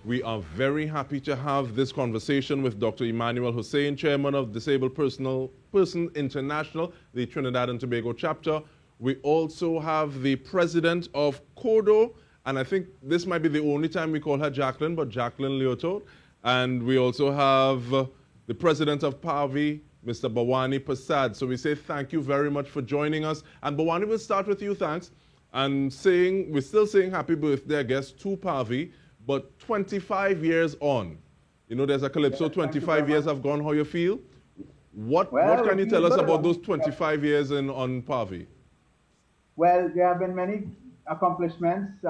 We are very happy to have this conversation with Dr. Emmanuel Hosein, Chairman of Disabled Person International, the Trinidad and Tobago chapter. We also have the President of CODO, and I think this might be the only time we call her Jacqueline, but Jacqui Leotaud. And we also have the President of PAVI, Mr. Bhawani Persad. So we say thank you very much for joining us. And Bhawani, we'll start with you, thanks. And we're still saying happy birthday, I guess, to PAVI, but 25 years on. You know, there's a calypso, 25 years have gone, how you feel? What can you tell us about those 25 years on PAVI? Well, there have been many accomplishments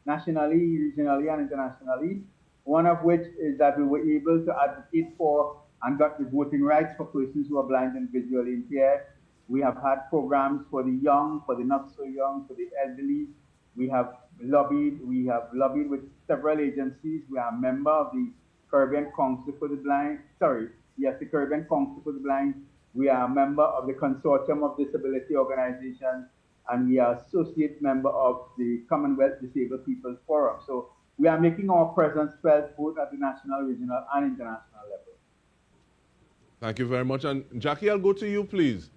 nationally, regionally, and internationally. One of which is that we were able to advocate for and got the voting rights for persons who are blind and visually impaired. We have had programs for the young, for the not so young, for the elderly. We have lobbied with several agencies. We are a member of the Caribbean Council for the Blind. The Caribbean Council for the Blind. We are a member of the Consortium of Disability Organizations, and we are associate member of the Commonwealth Disabled People's Forum. So we are making our presence felt both at the national, regional, and international level. Thank you very much. And Jacqui, I'll go to you, please.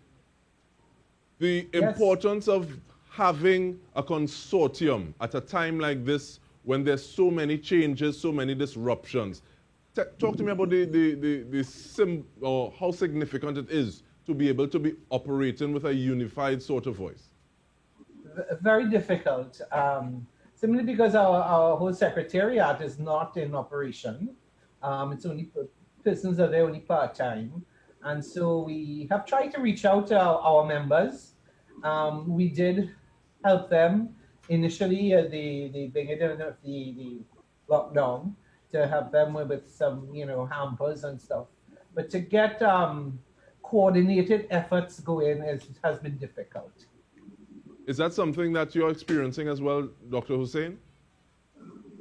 The importance of having a consortium at a time like this when there's so many changes, so many disruptions. Talk to me about how significant it is to be able to be operating with a unified sort of voice. Very difficult. Simply because our whole secretariat is not in operation. It's only persons are there only part-time. And so we have tried to reach out to our members. We did help them initially at the beginning of the lockdown to help them with some, hampers and stuff. But to get coordinated efforts going has been difficult. Is that something that you're experiencing as well, Dr. Hosein?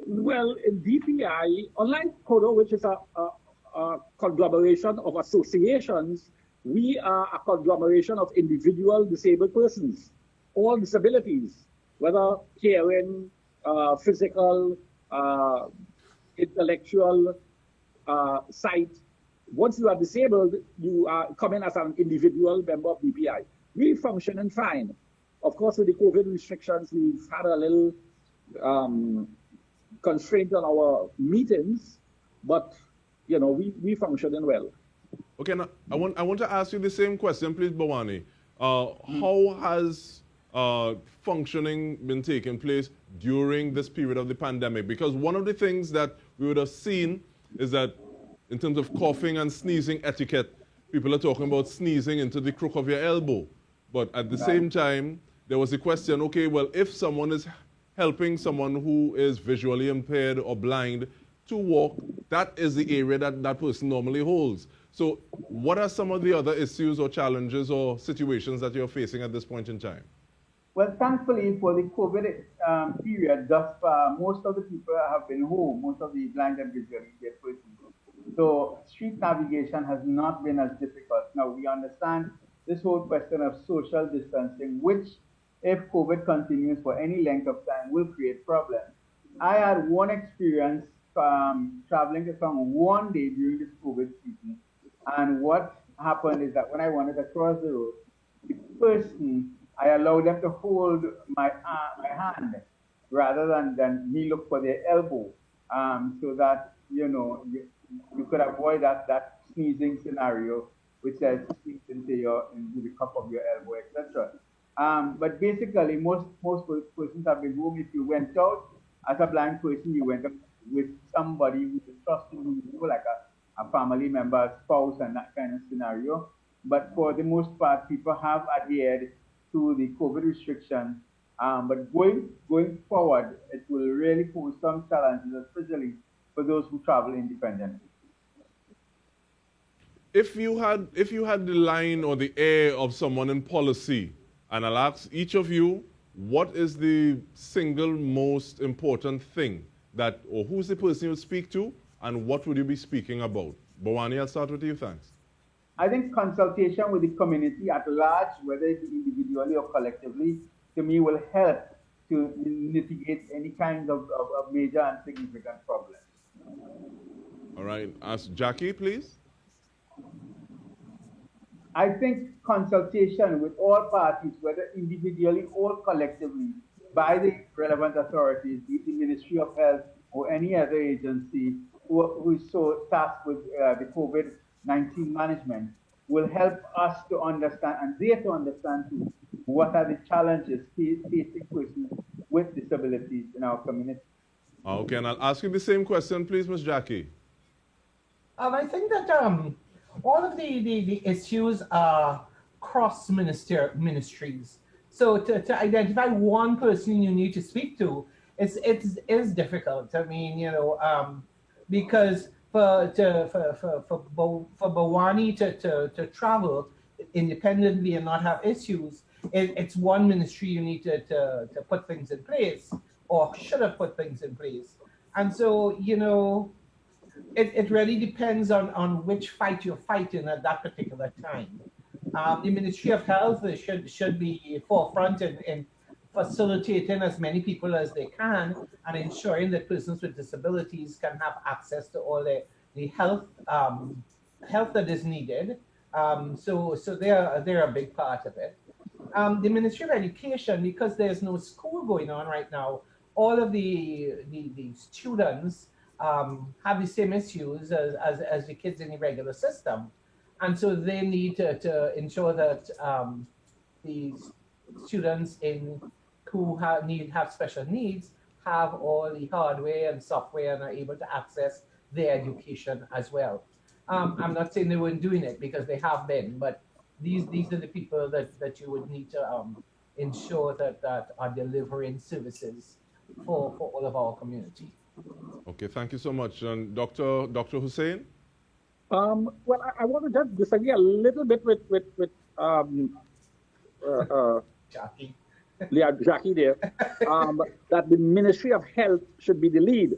Well, in DPI, unlike CODO, which is a conglomeration of associations, we are a conglomeration of individual disabled persons, all disabilities, whether hearing, physical, intellectual, sight. Once you are disabled, you are coming as an individual member of DPI. We functioning fine. Of course, with the COVID restrictions, we've had a little constraint on our meetings, but we functioning well. Okay, now I want to ask you the same question, please, Bhawani. How has functioning been taking place during this period of the pandemic? Because one of the things that we would have seen is that in terms of coughing and sneezing etiquette, people are talking about sneezing into the crook of your elbow. But at the same time, there was a question, okay, well, if someone is helping someone who is visually impaired or blind to walk, that is the area that that person normally holds. So what are some of the other issues or challenges or situations that you're facing at this point in time? Well, thankfully, for the COVID period, thus far, most of the people have been home, most of the blind and visually impaired persons. So street navigation has not been as difficult. Now, we understand this whole question of social distancing, which, if COVID continues for any length of time, will create problems. I had one experience traveling to town one day during this COVID season, and what happened is that when I wanted to cross the road, the person, I allowed them to hold my hand rather than me look for their elbow, so that you could avoid that sneezing scenario, which says sneeze into the cup of your elbow, etc. But basically, most persons have been home. If you went out as a blind person, you went out with somebody who is trusting you, like a family member, a spouse, and that kind of scenario. But for the most part, people have adhered to the COVID restrictions. But going forward, it will really pose some challenges, especially for those who travel independently. If you had the line or the air of someone in policy, and I'll ask each of you, what is the single most important thing that, or who's the person you would speak to, and what would you be speaking about? Bhawani, I'll start with you, thanks. I think consultation with the community at large, whether it's individually or collectively, to me will help to mitigate any kind of major and significant problems. All right. Ask Jacqui, please. I think consultation with all parties, whether individually or collectively, by the relevant authorities, the Ministry of Health or any other agency who is so tasked with the COVID-19 management, will help us to understand and they to understand too what are the challenges facing persons with disabilities in our community. Okay, and I'll ask you the same question, please, Ms. Jacqui. I think that all of the issues are cross ministries. So to identify one person you need to speak to is difficult. I mean, because for Bhawani to travel independently and not have issues, it's one ministry you need to put things in place, or should have put things in place. And so, it really depends on which fight you're fighting at that particular time. The Ministry of Health should be forefront in facilitating as many people as they can and ensuring that persons with disabilities can have access to all the health that is needed. So they're a big part of it. The Ministry of Education, because there's no school going on right now, all of the students have the same issues as the kids in the regular system. And so they need to ensure that the students who have special needs have all the hardware and software and are able to access their education as well. I'm not saying they weren't doing it, because they have been, but these are the people that you would need to ensure that are delivering services for all of our community. Okay, thank you so much. And Dr. Hosein? Well, I want to just disagree a little bit with Jacqui. Jacqui there, that the Ministry of Health should be the lead.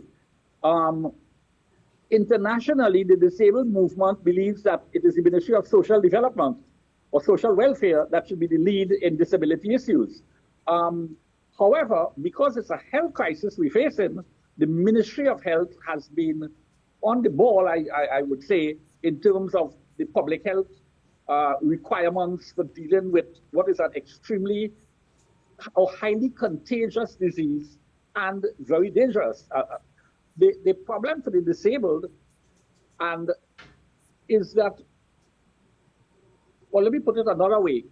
Internationally, the disabled movement believes that it is the Ministry of Social Development or Social Welfare that should be the lead in disability issues. However, because it's a health crisis we're facing, the Ministry of Health has been on the ball, I would say, in terms of the public health requirements for dealing with what is an extremely or highly contagious disease and very dangerous. The problem for the disabled is that, well, let me put it another way.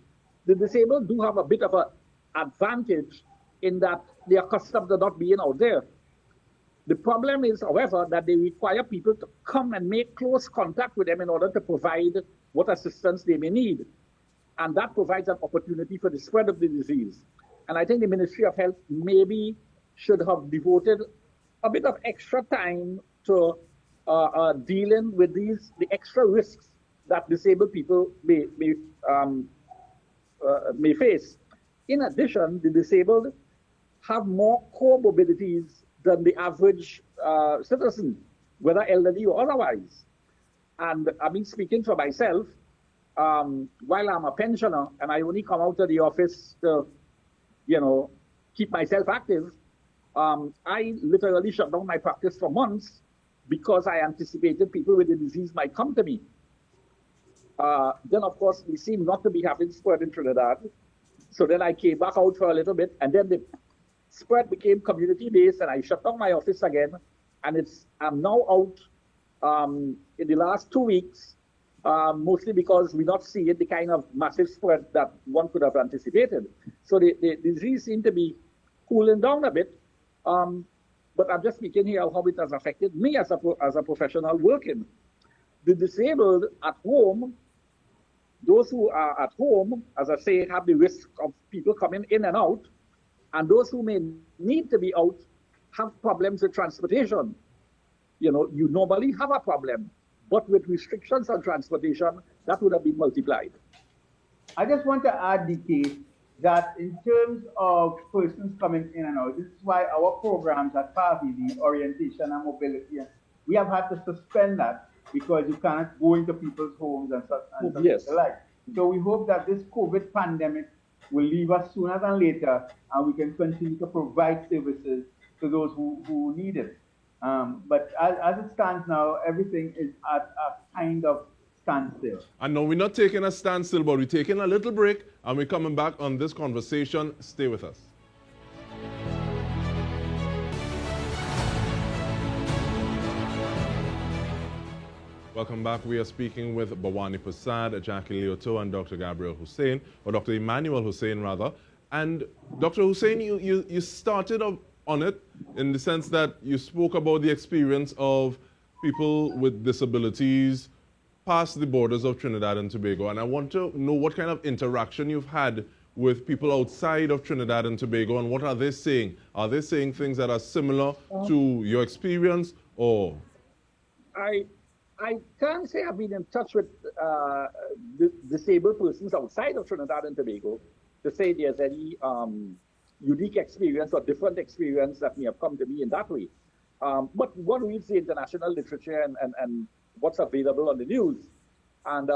The disabled do have a bit of an advantage in that they are accustomed to not being out there. The problem is, however, that they require people to come and make close contact with them in order to provide what assistance they may need. And that provides an opportunity for the spread of the disease. And I think the Ministry of Health maybe should have devoted a bit of extra time to dealing with the extra risks that disabled people may face. In addition, the disabled have more comorbidities than the average citizen, whether elderly or otherwise. And I mean, speaking for myself, while I'm a pensioner and I only come out of the office to, keep myself active, I literally shut down my practice for months because I anticipated people with the disease might come to me. Then, of course, we seem not to be having spread in Trinidad. So then I came back out for a little bit, and then the spread became community-based, and I shut down my office again. And I'm now out in the last 2 weeks, mostly because we're not seeing the kind of massive spread that one could have anticipated. So the disease seemed to be cooling down a bit. But I'm just speaking here how it has affected me as a professional working. The disabled at home, those who are at home, as I say, have the risk of people coming in and out. And those who may need to be out have problems with transportation. You normally have a problem, but with restrictions on transportation, that would have been multiplied. I just want to add, DK, that in terms of persons coming in and out, this is why our programs at PAVI, the orientation and mobility, we have had to suspend that because you cannot go into people's homes and such yes. like. So we hope that this COVID pandemic will leave us sooner than later, and we can continue to provide services to those who need it. But as it stands now, everything is at a kind of standstill. And no, we're not taking a standstill, but we're taking a little break, and we're coming back on this conversation. Stay with us. Welcome back. We are speaking with Bhawani Persad, Jacqui Leotaud, and Dr. Gabriel Hosein, or Dr. Emmanuel Hosein, rather. And Dr. Hosein, you started on it in the sense that you spoke about the experience of people with disabilities past the borders of Trinidad and Tobago. And I want to know what kind of interaction you've had with people outside of Trinidad and Tobago, and what are they saying? Are they saying things that are similar to your experience, or? I can't say I've been in touch with disabled persons outside of Trinidad and Tobago to say there's any unique experience or different experience that may have come to me in that way. But one reads the international literature and what's available on the news. And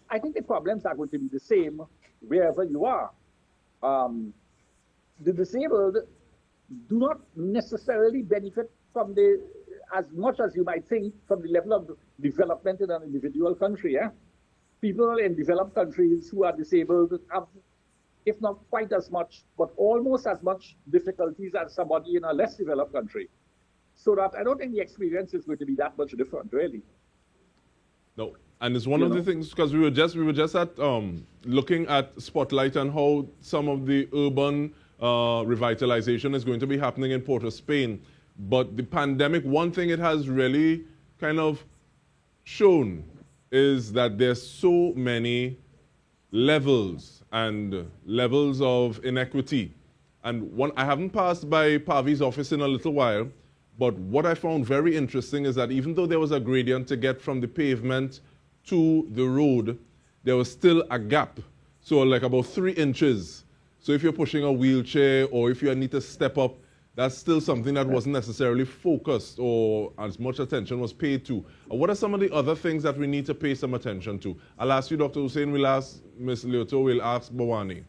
I think the problems are going to be the same wherever you are. The disabled do not necessarily benefit from as much as you might think, from the level of development in an individual country. People in developed countries who are disabled have, if not quite as much, but almost as much difficulties as somebody in a less developed country. So that I don't think the experience is going to be that much different, really. No, and it's one of the things, because we were just at looking at Spotlight and how some of the urban revitalization is going to be happening in Port of Spain. But the pandemic, one thing it has really kind of shown is that there's so many levels of inequity. And I haven't passed by PAVI's office in a little while, but what I found very interesting is that even though there was a gradient to get from the pavement to the road, there was still a gap. So like about 3 inches. So if you're pushing a wheelchair or if you need to step up, that's still something that wasn't necessarily focused or as much attention was paid to. What are some of the other things that we need to pay some attention to? I'll ask you, Dr. Hosein, we'll ask Ms. Leotaud, we'll ask Bhawani.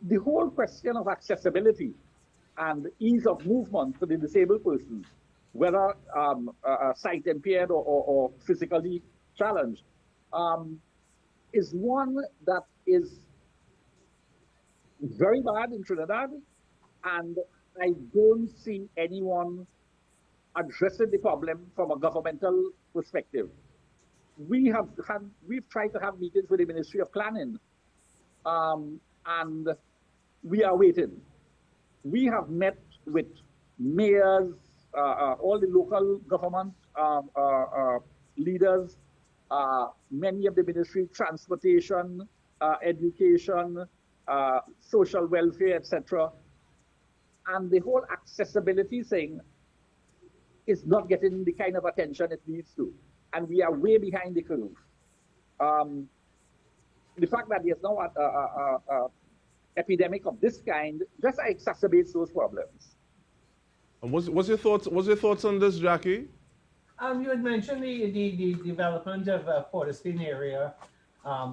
The whole question of accessibility and ease of movement for the disabled persons, whether sight impaired or physically challenged, is one that is very bad in Trinidad, and I don't see anyone addressing the problem from a governmental perspective. We've tried to have meetings with the Ministry of Planning, and we are waiting. We have met with mayors, all the local government leaders, many of the ministry, transportation, education, social welfare, etc. And the whole accessibility thing is not getting the kind of attention it needs to. And we are way behind the curve. The fact that there's now an epidemic of this kind just exacerbates those problems. And what's your thoughts on this, Jacqui? You had mentioned the development of Port of Spain area,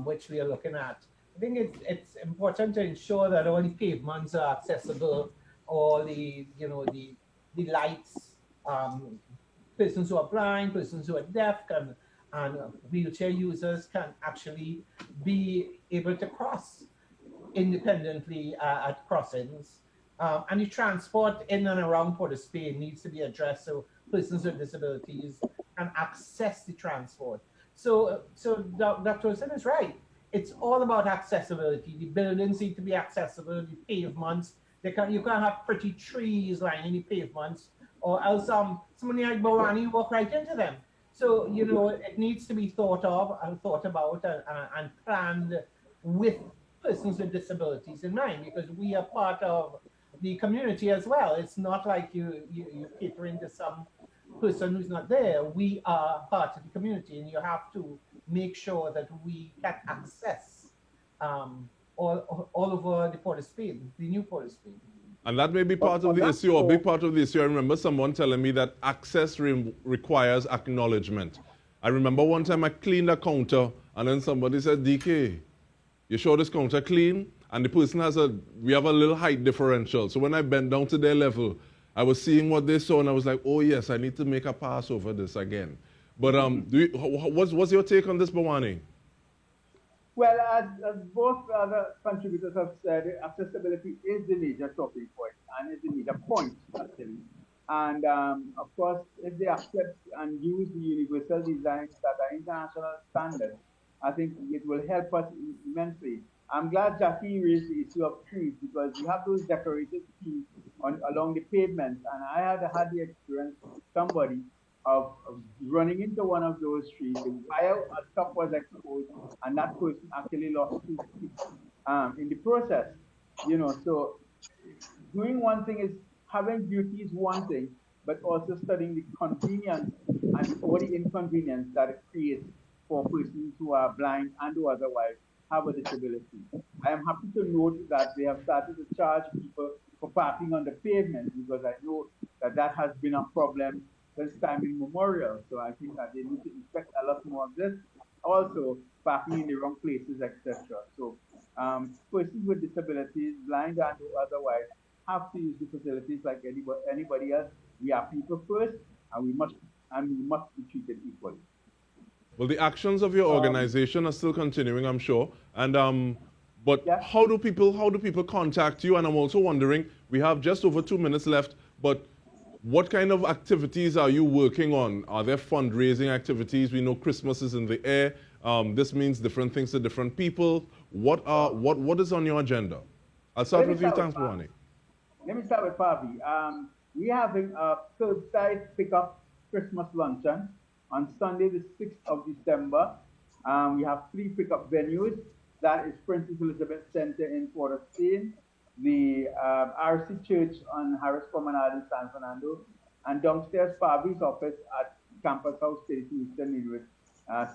which we are looking at. I think it's important to ensure that all the pavements are accessible, all the lights, persons who are blind, persons who are deaf, and wheelchair users can actually be able to cross independently at crossings. And the transport in and around Port of Spain needs to be addressed so persons with disabilities can access the transport. So Dr. Hosein is right. It's all about accessibility. The buildings need to be accessible, the pavements. You can't have pretty trees lining the pavements, or else somebody like Bhawani walk right into them. So, it needs to be thought of and thought about and planned with persons with disabilities in mind, because we are part of the community as well. It's not like you're catering to some person who's not there. We are part of the community, and you have to make sure that we get access all over the Port of Spain, the new Port of Spain. And that may be part of the issue, or a big part of the issue. I remember someone telling me that access requires acknowledgement. I remember one time I cleaned a counter, and then somebody said, DK, you sure this counter clean? and the person we have a little height differential. So when I bent down to their level, I was seeing what they saw, and I was like, oh yes, I need to make a pass over this again. But what's your take on this, Bhawani? Well, as both other contributors have said, accessibility is the major talking point, and is the major point, actually. And of course, if they accept and use the universal designs that are international standards, I think it will help us immensely. I'm glad Jacqui raised the issue of trees, because we have those decorated trees along the pavement, and I had the experience with somebody of running into one of those trees. The wire at top was exposed, and that person actually lost 2 feet in the process. You know, so doing one thing is, having beauty is one thing, but also studying the convenience and all the inconvenience that it creates for persons who are blind and who otherwise have a disability. I am happy to note that they have started to charge people for parking on the pavement, because I know that has been a problem since time immemorial. So I think that they need to inspect a lot more of this. Also, parking in the wrong places, etc. So persons with disabilities, blind and otherwise, have to use the facilities like anybody else. We are people first, and we must be treated equally. Well, the actions of your organization are still continuing, I'm sure. And but yeah. How do people contact you? And I'm also wondering, we have just over 2 minutes left, but what kind of activities are you working on? Are there fundraising activities? We know Christmas is in the air. This means different things to different people. What is on your agenda? I'll start with you. Thanks, Bhawani. Let me start with PAVI. We have a curbside pickup Christmas luncheon on Sunday, the 6th of December. We have 3 pickup venues. That is Princess Elizabeth Center in Port of Spain, the RC Church on Harris Promenade in San Fernando, and downstairs PAVI's office at Campus House 32 Eastern Meadwood,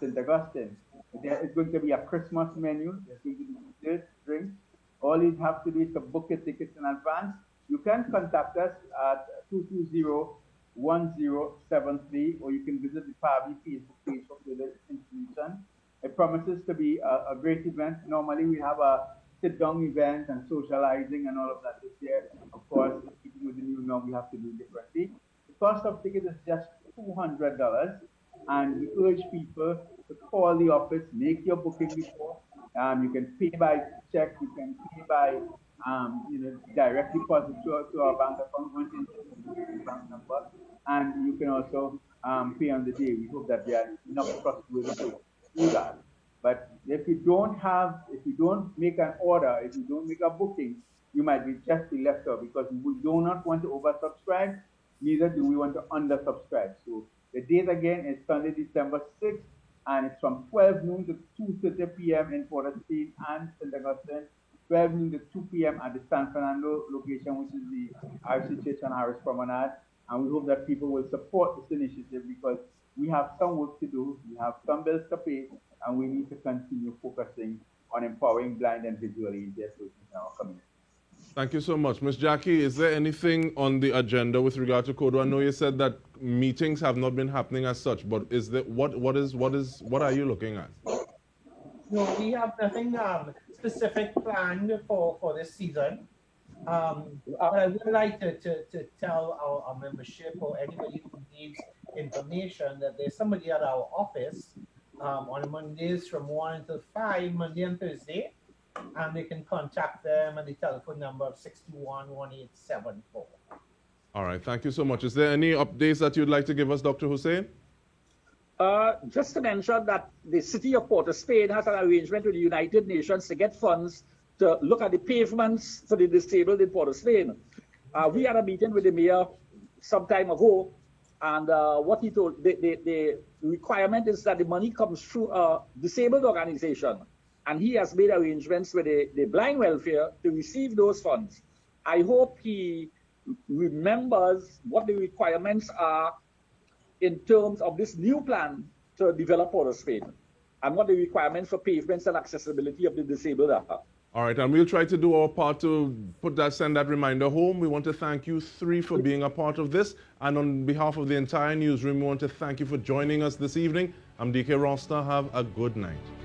St. Augustine. There is going to be a Christmas menu. There's going to be desserts, drinks. All you have to do is to book your tickets in advance. You can contact us at 220-1073, or you can visit the PAVI Facebook page for further information. It promises to be a great event. Normally we have a sit-down event and socializing and all of that this year. Of course, keeping with the new norm, we have to do differently. The cost of ticket is just $200, and we urge people to call the office, make your booking before. You can pay by check, you can pay by direct deposit to our bank account, bank number, and you can also pay on the day. We hope that there are enough trustworthy to do that. But if you don't make an order, if you don't make a booking, you might just be left out, because we do not want to oversubscribe, neither do we want to undersubscribe. So the date again is Sunday, December 6th, and it's from 12 noon to 2:30 p.m. in Port of Spain and St. Augustine, 12 noon to 2 p.m. at the San Fernando location, which is the RC Church on Harris Promenade. And we hope that people will support this initiative, because we have some work to do, we have some bills to pay, and we need to continue focusing on empowering blind and visually impaired persons in our community. Thank you so much. Ms. Jacqui, is there anything on the agenda with regard to CODO? I know you said that meetings have not been happening as such, but is there, what are you looking at? No, we have nothing specific planned for this season. But I would like to tell our membership, or anybody who needs information, that there's somebody at our office on Mondays from 1 until 5, Monday and Thursday, and they can contact them at the telephone number of 621-1874. All right, thank you so much. Is there any updates that you'd like to give us, Dr. Hosein? Just to mention that the city of Port of Spain has an arrangement with the United Nations to get funds to look at the pavements for the disabled in Port of Spain. We had a meeting with the mayor some time ago, and what he told, the requirement is that the money comes through a disabled organization, and he has made arrangements with the blind welfare to receive those funds. I hope he remembers what the requirements are in terms of this new plan to develop Port of Spain, and what the requirements for pavements and accessibility of the disabled are. All right, and we'll try to do our part to send that reminder home. We want to thank you 3 for being a part of this, and on behalf of the entire newsroom, we want to thank you for joining us this evening. I'm DK Roster. Have a good night.